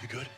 You good?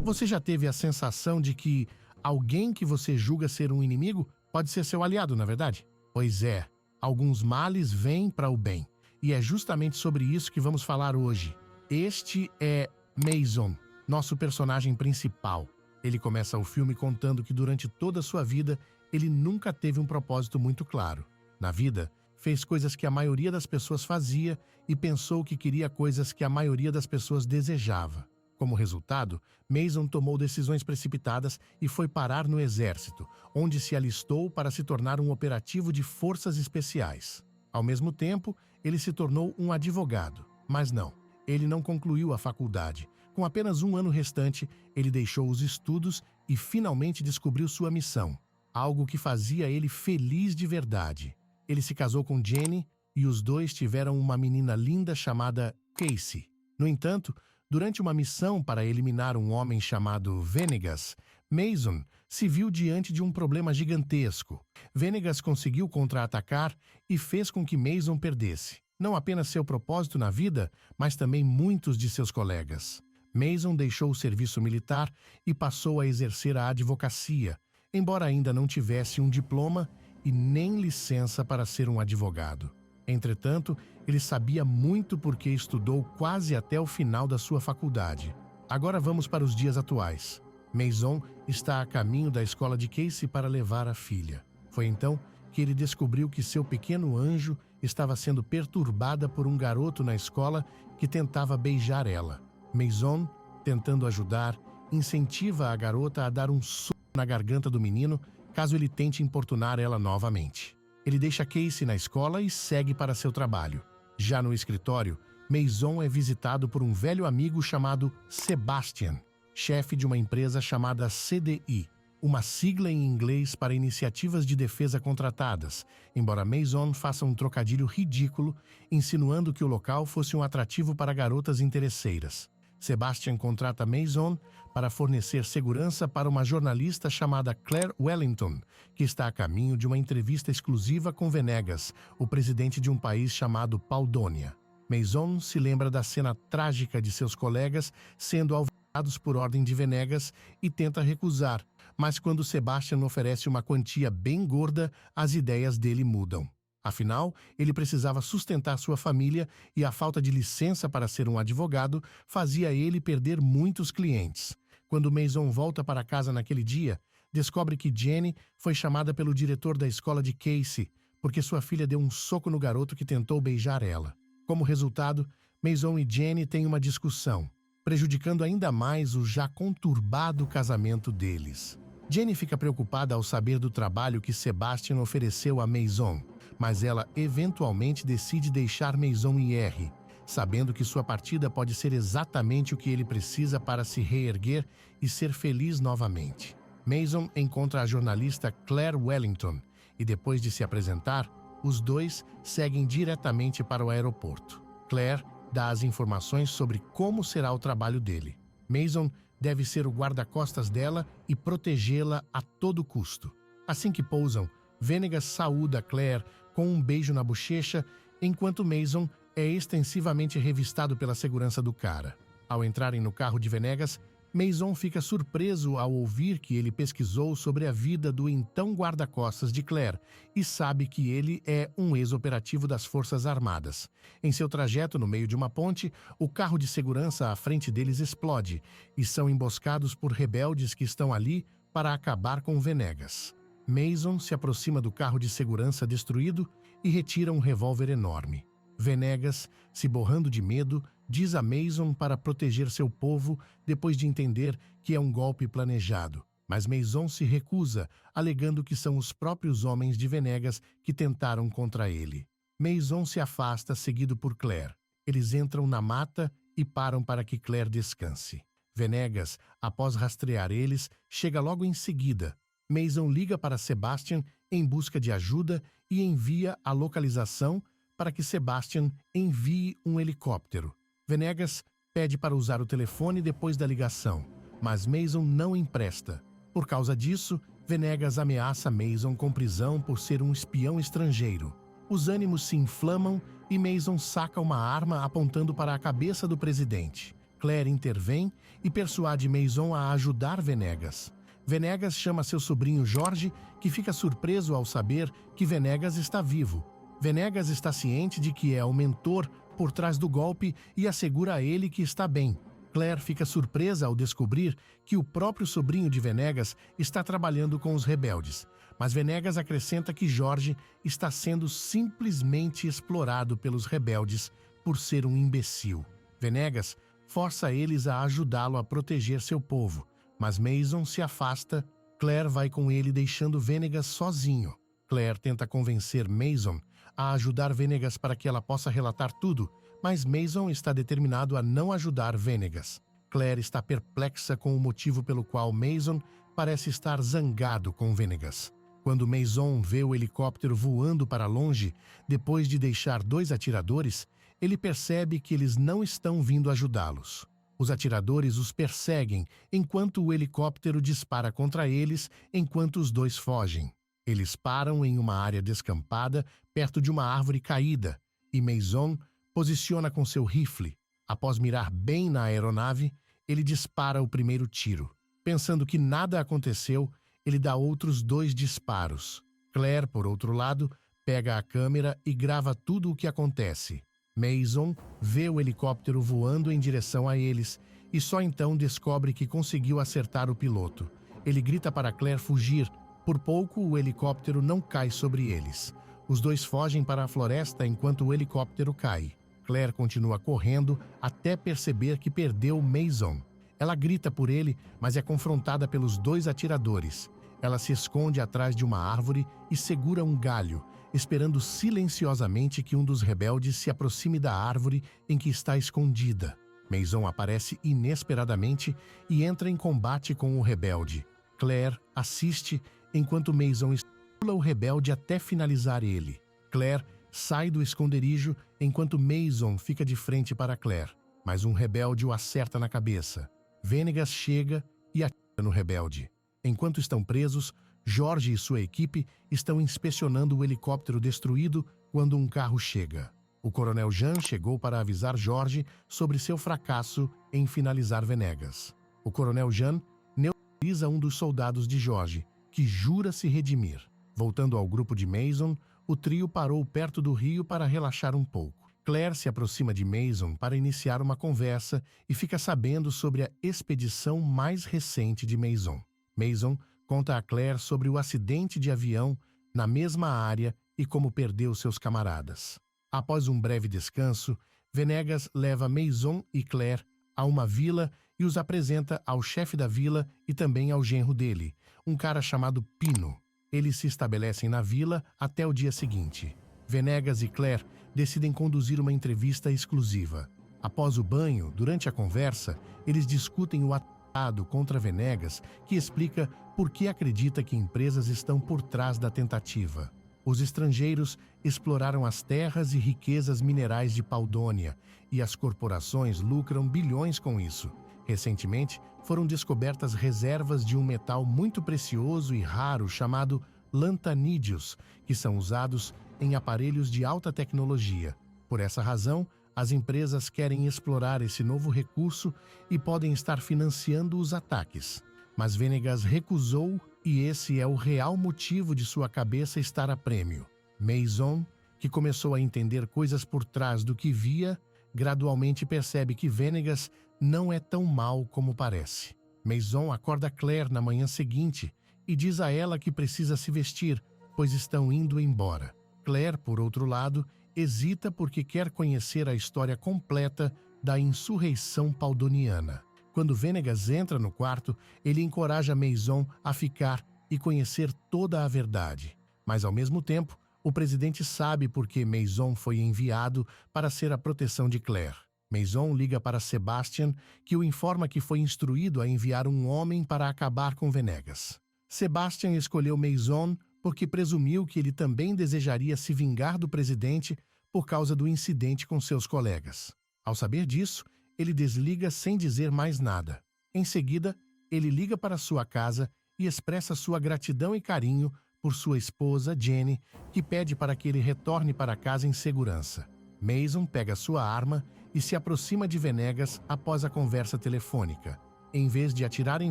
Você já teve a sensação de que alguém que você julga ser um inimigo pode ser seu aliado, na verdade? Pois é, alguns males vêm para o bem. E é justamente sobre isso que vamos falar hoje. Este é Mason, nosso personagem principal. Ele começa o filme contando que durante toda a sua vida, ele nunca teve um propósito muito claro. Na vida, fez coisas que a maioria das pessoas fazia e pensou que queria coisas que a maioria das pessoas desejava. Como resultado, Mason tomou decisões precipitadas e foi parar no exército, onde se alistou para se tornar um operativo de forças especiais. Ao mesmo tempo, ele se tornou um advogado. Mas não, ele não concluiu a faculdade. Com apenas um ano restante, ele deixou os estudos e finalmente descobriu sua missão, algo que fazia ele feliz de verdade. Ele se casou com Jenny e os dois tiveram uma menina linda chamada Casey. No entanto, durante uma missão para eliminar um homem chamado Venegas, Mason se viu diante de um problema gigantesco. Venegas conseguiu contra-atacar e fez com que Mason perdesse, não apenas seu propósito na vida, mas também muitos de seus colegas. Mason deixou o serviço militar e passou a exercer a advocacia, embora ainda não tivesse um diploma e nem licença para ser um advogado. Entretanto, ele sabia muito porque estudou quase até o final da sua faculdade. Agora vamos para os dias atuais. Mason está a caminho da escola de Casey para levar a filha. Foi então que ele descobriu que seu pequeno anjo estava sendo perturbada por um garoto na escola que tentava beijar ela. Mason, tentando ajudar, incentiva a garota a dar um soco na garganta do menino caso ele tente importunar ela novamente. Ele deixa Casey na escola e segue para seu trabalho. Já no escritório, Mason é visitado por um velho amigo chamado Sebastian, chefe de uma empresa chamada CDI, uma sigla em inglês para Iniciativas de Defesa Contratadas, embora Mason faça um trocadilho ridículo, insinuando que o local fosse um atrativo para garotas interesseiras. Sebastian contrata Mason para fornecer segurança para uma jornalista chamada Claire Wellington, que está a caminho de uma entrevista exclusiva com Venegas, o presidente de um país chamado Paudônia. Mason se lembra da cena trágica de seus colegas sendo alvejados por ordem de Venegas e tenta recusar, mas quando Sebastian oferece uma quantia bem gorda, as ideias dele mudam. Afinal, ele precisava sustentar sua família e a falta de licença para ser um advogado fazia ele perder muitos clientes. Quando Mason volta para casa naquele dia, descobre que Jenny foi chamada pelo diretor da escola de Casey porque sua filha deu um soco no garoto que tentou beijar ela. Como resultado, Mason e Jenny têm uma discussão, prejudicando ainda mais o já conturbado casamento deles. Jenny fica preocupada ao saber do trabalho que Sebastian ofereceu a Mason, mas ela eventualmente decide deixar Mason ir, sabendo que sua partida pode ser exatamente o que ele precisa para se reerguer e ser feliz novamente. Mason encontra a jornalista Claire Wellington e, depois de se apresentar, os dois seguem diretamente para o aeroporto. Claire dá as informações sobre como será o trabalho dele. Mason deve ser o guarda-costas dela e protegê-la a todo custo. Assim que pousam, Venegas saúda Claire com um beijo na bochecha, enquanto Mason é extensivamente revistado pela segurança do cara. Ao entrarem no carro de Venegas, Mason fica surpreso ao ouvir que ele pesquisou sobre a vida do então guarda-costas de Claire e sabe que ele é um ex-operativo das Forças Armadas. Em seu trajeto no meio de uma ponte, o carro de segurança à frente deles explode e são emboscados por rebeldes que estão ali para acabar com Venegas. Mason se aproxima do carro de segurança destruído e retira um revólver enorme. Venegas, se borrando de medo, diz a Mason para proteger seu povo depois de entender que é um golpe planejado. Mas Mason se recusa, alegando que são os próprios homens de Venegas que tentaram contra ele. Mason se afasta, seguido por Claire. Eles entram na mata e param para que Claire descanse. Venegas, após rastrear eles, chega logo em seguida. Mason liga para Sebastian em busca de ajuda e envia a localização para que Sebastian envie um helicóptero. Venegas pede para usar o telefone depois da ligação, mas Mason não empresta. Por causa disso, Venegas ameaça Mason com prisão por ser um espião estrangeiro. Os ânimos se inflamam e Mason saca uma arma apontando para a cabeça do presidente. Claire intervém e persuade Mason a ajudar Venegas. Venegas chama seu sobrinho Jorge, que fica surpreso ao saber que Venegas está vivo. Venegas está ciente de que é o mentor por trás do golpe e assegura a ele que está bem. Claire fica surpresa ao descobrir que o próprio sobrinho de Venegas está trabalhando com os rebeldes. Mas Venegas acrescenta que Jorge está sendo simplesmente explorado pelos rebeldes por ser um imbecil. Venegas força eles a ajudá-lo a proteger seu povo, mas Mason se afasta. Claire vai com ele, deixando Venegas sozinho. Claire tenta convencer Mason a ajudar Venegas para que ela possa relatar tudo, mas Mason está determinado a não ajudar Venegas. Claire está perplexa com o motivo pelo qual Mason parece estar zangado com Venegas. Quando Mason vê o helicóptero voando para longe, depois de deixar 2 atiradores, ele percebe que eles não estão vindo ajudá-los. Os atiradores os perseguem enquanto o helicóptero dispara contra eles enquanto os 2 fogem. Eles param em uma área descampada perto de uma árvore caída e Mason posiciona com seu rifle. Após mirar bem na aeronave, ele dispara o primeiro tiro. Pensando que nada aconteceu, ele dá outros 2 disparos. Claire, por outro lado, pega a câmera e grava tudo o que acontece. Mason vê o helicóptero voando em direção a eles e só então descobre que conseguiu acertar o piloto. Ele grita para Claire fugir. Por pouco, o helicóptero não cai sobre eles. Os 2 fogem para a floresta enquanto o helicóptero cai. Claire continua correndo até perceber que perdeu Mason. Ela grita por ele, mas é confrontada pelos 2 atiradores. Ela se esconde atrás de uma árvore e segura um galho, esperando silenciosamente que um dos rebeldes se aproxime da árvore em que está escondida. Mason aparece inesperadamente e entra em combate com o rebelde. Claire assiste enquanto Mason estimula o rebelde até finalizar ele. Claire sai do esconderijo enquanto Mason fica de frente para Claire, mas um rebelde o acerta na cabeça. Venegas chega e atira no rebelde. Enquanto estão presos, Jorge e sua equipe estão inspecionando o helicóptero destruído quando um carro chega. O coronel Jean chegou para avisar Jorge sobre seu fracasso em finalizar Venegas. O coronel Jean neutraliza um dos soldados de Jorge, que jura se redimir. Voltando ao grupo de Mason, o trio parou perto do rio para relaxar um pouco. Claire se aproxima de Mason para iniciar uma conversa e fica sabendo sobre a expedição mais recente de Mason. Mason conta a Claire sobre o acidente de avião na mesma área e como perdeu seus camaradas. Após um breve descanso, Venegas leva Mason e Claire a uma vila e os apresenta ao chefe da vila e também ao genro dele, um cara chamado Pino. Eles se estabelecem na vila até o dia seguinte. Venegas e Claire decidem conduzir uma entrevista exclusiva. Após o banho, durante a conversa, eles discutem o atentado contra Venegas, que explica por que acredita que empresas estão por trás da tentativa. Os estrangeiros exploraram as terras e riquezas minerais de Paudônia, e as corporações lucram bilhões com isso. Recentemente, foram descobertas reservas de um metal muito precioso e raro chamado lantanídeos, que são usados em aparelhos de alta tecnologia. Por essa razão, as empresas querem explorar esse novo recurso e podem estar financiando os ataques. Mas Venegas recusou e esse é o real motivo de sua cabeça estar a prêmio. Mason, que começou a entender coisas por trás do que via, gradualmente percebe que Venegas não é tão mal como parece. Mason acorda Claire na manhã seguinte e diz a ela que precisa se vestir, pois estão indo embora. Claire, por outro lado, hesita porque quer conhecer a história completa da insurreição paudoniana. Quando Venegas entra no quarto, ele encoraja Mason a ficar e conhecer toda a verdade. Mas, ao mesmo tempo, o presidente sabe por que Mason foi enviado para ser a proteção de Claire. Mason liga para Sebastian, que o informa que foi instruído a enviar um homem para acabar com Venegas. Sebastian escolheu Mason porque presumiu que ele também desejaria se vingar do presidente por causa do incidente com seus colegas. Ao saber disso, ele desliga sem dizer mais nada. Em seguida, ele liga para sua casa e expressa sua gratidão e carinho por sua esposa, Jenny, que pede para que ele retorne para casa em segurança. Mason pega sua arma e se aproxima de Venegas após a conversa telefônica. Em vez de atirar em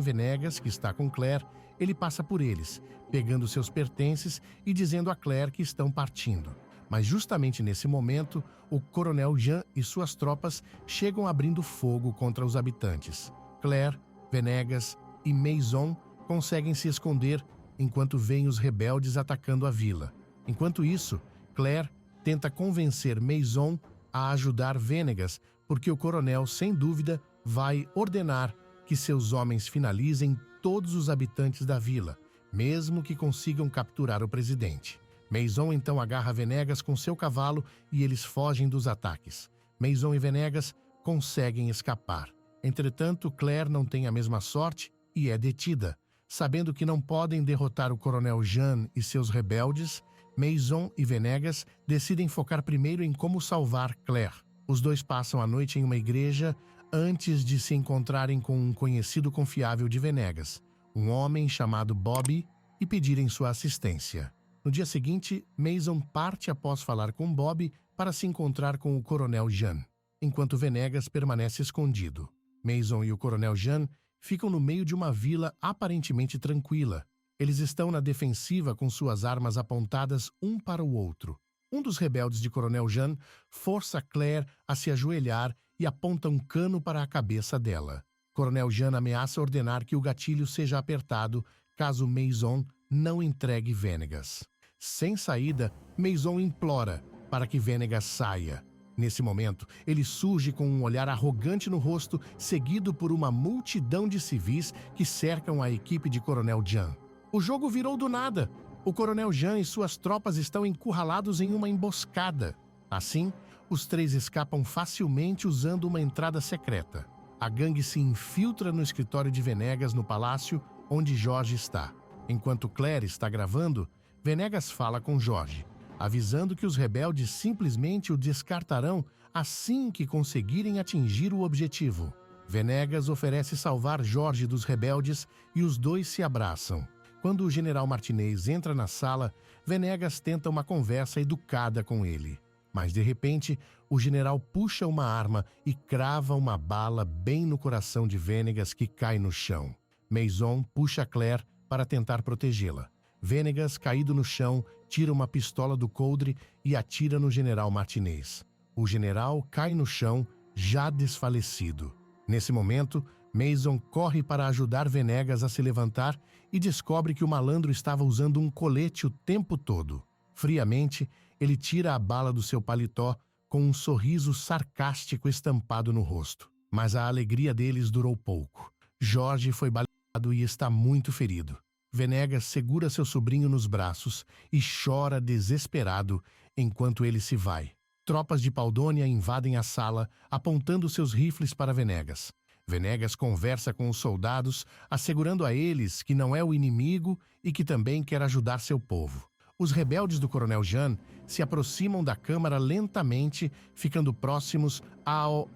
Venegas, que está com Claire, ele passa por eles, pegando seus pertences e dizendo a Claire que estão partindo. Mas justamente nesse momento, o Coronel Jean e suas tropas chegam abrindo fogo contra os habitantes. Claire, Venegas e Mason conseguem se esconder enquanto veem os rebeldes atacando a vila. Enquanto isso, Claire tenta convencer Mason a ajudar Venegas, porque o coronel, sem dúvida, vai ordenar que seus homens finalizem todos os habitantes da vila, mesmo que consigam capturar o presidente. Mason então agarra Venegas com seu cavalo e eles fogem dos ataques. Mason e Venegas conseguem escapar. Entretanto, Claire não tem a mesma sorte e é detida. Sabendo que não podem derrotar o coronel Jean e seus rebeldes, Mason e Venegas decidem focar primeiro em como salvar Claire. Os dois passam a noite em uma igreja antes de se encontrarem com um conhecido confiável de Venegas, um homem chamado Bobby, e pedirem sua assistência. No dia seguinte, Mason parte após falar com Bobby para se encontrar com o coronel Jean, enquanto Venegas permanece escondido. Mason e o coronel Jean ficam no meio de uma vila aparentemente tranquila. Eles estão na defensiva com suas armas apontadas um para o outro. Um dos rebeldes de Coronel Jean força Claire a se ajoelhar e aponta um cano para a cabeça dela. Coronel Jean ameaça ordenar que o gatilho seja apertado caso Mason não entregue Venegas. Sem saída, Mason implora para que Venegas saia. Nesse momento, ele surge com um olhar arrogante no rosto, seguido por uma multidão de civis que cercam a equipe de Coronel Jean. O jogo virou do nada. O Coronel Jean e suas tropas estão encurralados em uma emboscada. Assim, os três escapam facilmente usando uma entrada secreta. A gangue se infiltra no escritório de Venegas no palácio onde Jorge está. Enquanto Claire está gravando, Venegas fala com Jorge, avisando que os rebeldes simplesmente o descartarão assim que conseguirem atingir o objetivo. Venegas oferece salvar Jorge dos rebeldes e os dois se abraçam. Quando o general Martinez entra na sala, Venegas tenta uma conversa educada com ele. Mas, de repente, o general puxa uma arma e crava uma bala bem no coração de Venegas, que cai no chão. Mason puxa Claire para tentar protegê-la. Venegas, caído no chão, tira uma pistola do coldre e atira no general Martinez. O general cai no chão, já desfalecido. Nesse momento, Mason corre para ajudar Venegas a se levantar e descobre que o malandro estava usando um colete o tempo todo. Friamente, ele tira a bala do seu paletó com um sorriso sarcástico estampado no rosto. Mas a alegria deles durou pouco. Jorge foi baleado e está muito ferido. Venegas segura seu sobrinho nos braços e chora desesperado enquanto ele se vai. Tropas de Paudônia invadem a sala, apontando seus rifles para Venegas. Venegas conversa com os soldados, assegurando a eles que não é o inimigo e que também quer ajudar seu povo. Os rebeldes do Coronel Jean se aproximam da câmara lentamente, ficando próximos aos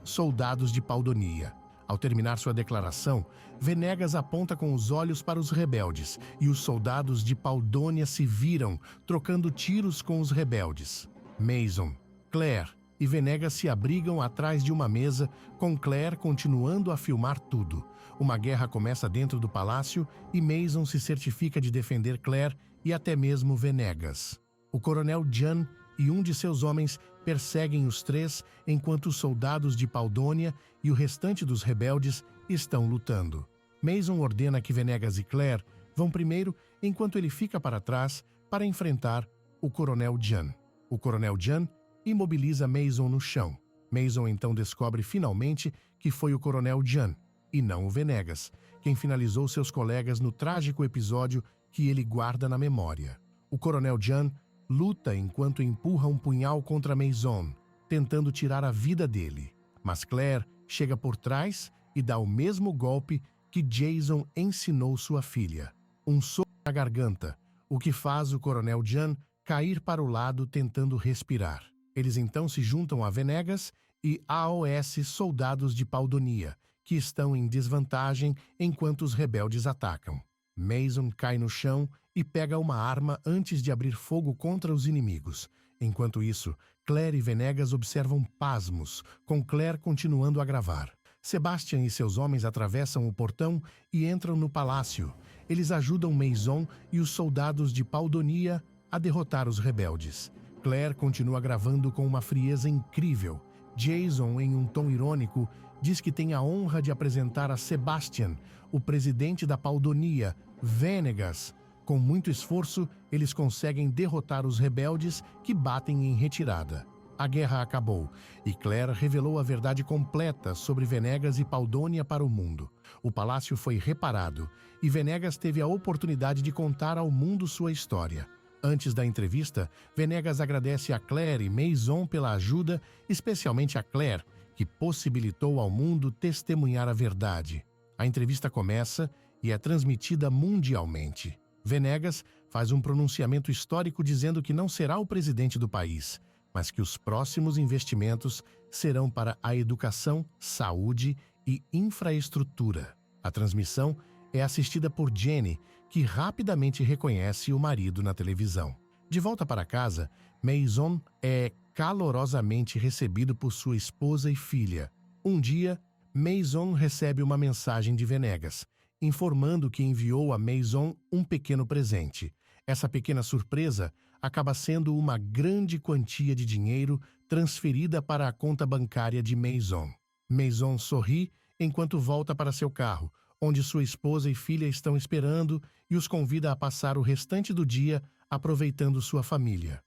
soldados de Paudônia. Ao terminar sua declaração, Venegas aponta com os olhos para os rebeldes e os soldados de Paudônia se viram, trocando tiros com os rebeldes. Mason, Claire e Venegas se abrigam atrás de uma mesa, com Claire continuando a filmar tudo. Uma guerra começa dentro do palácio e Mason se certifica de defender Claire e até mesmo Venegas. O coronel Jean e um de seus homens perseguem os três enquanto os soldados de Paudônia e o restante dos rebeldes estão lutando. Mason ordena que Venegas e Claire vão primeiro, enquanto ele fica para trás para enfrentar o coronel Jean. O coronel Jean imobiliza Mason no chão. Mason então descobre finalmente que foi o coronel Jean, e não o Venegas, quem finalizou seus colegas no trágico episódio que ele guarda na memória. O coronel Jean luta enquanto empurra um punhal contra Mason, tentando tirar a vida dele. Mas Claire chega por trás e dá o mesmo golpe que Jason ensinou sua filha. Um soco na garganta, o que faz o coronel Jean cair para o lado tentando respirar. Eles então se juntam a Venegas e aos soldados de Paudônia, que estão em desvantagem enquanto os rebeldes atacam. Mason cai no chão e pega uma arma antes de abrir fogo contra os inimigos. Enquanto isso, Claire e Venegas observam pasmos, com Claire continuando a gravar. Sebastian e seus homens atravessam o portão e entram no palácio. Eles ajudam Maison e os soldados de Paudonia a derrotar os rebeldes. Claire continua gravando com uma frieza incrível. Jason, em um tom irônico, diz que tem a honra de apresentar a Sebastian, o presidente da Paudonia, Venegas. Com muito esforço, eles conseguem derrotar os rebeldes que batem em retirada. A guerra acabou e Claire revelou a verdade completa sobre Venegas e Paudonia para o mundo. O palácio foi reparado e Venegas teve a oportunidade de contar ao mundo sua história. Antes da entrevista, Venegas agradece a Claire e Maison pela ajuda, especialmente a Claire, que possibilitou ao mundo testemunhar a verdade. A entrevista começa e é transmitida mundialmente. Venegas faz um pronunciamento histórico dizendo que não será o presidente do país, mas que os próximos investimentos serão para a educação, saúde e infraestrutura. A transmissão é assistida por Jenny, que rapidamente reconhece o marido na televisão. De volta para casa, Maison é calorosamente recebido por sua esposa e filha. Um dia, Maison recebe uma mensagem de Venegas, informando que enviou a Maison um pequeno presente. Essa pequena surpresa acaba sendo uma grande quantia de dinheiro transferida para a conta bancária de Maison. Maison sorri enquanto volta para seu carro, onde sua esposa e filha estão esperando e os convida a passar o restante do dia aproveitando sua família.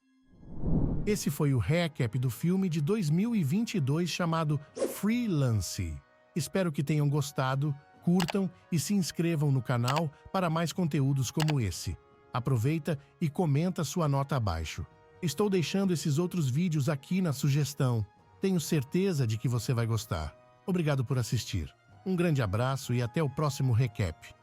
Esse foi o recap do filme de 2022 chamado Freelance. Espero que tenham gostado, curtam e se inscrevam no canal para mais conteúdos como esse. Aproveita e comenta sua nota abaixo. Estou deixando esses outros vídeos aqui na sugestão. Tenho certeza de que você vai gostar. Obrigado por assistir. Um grande abraço e até o próximo recap.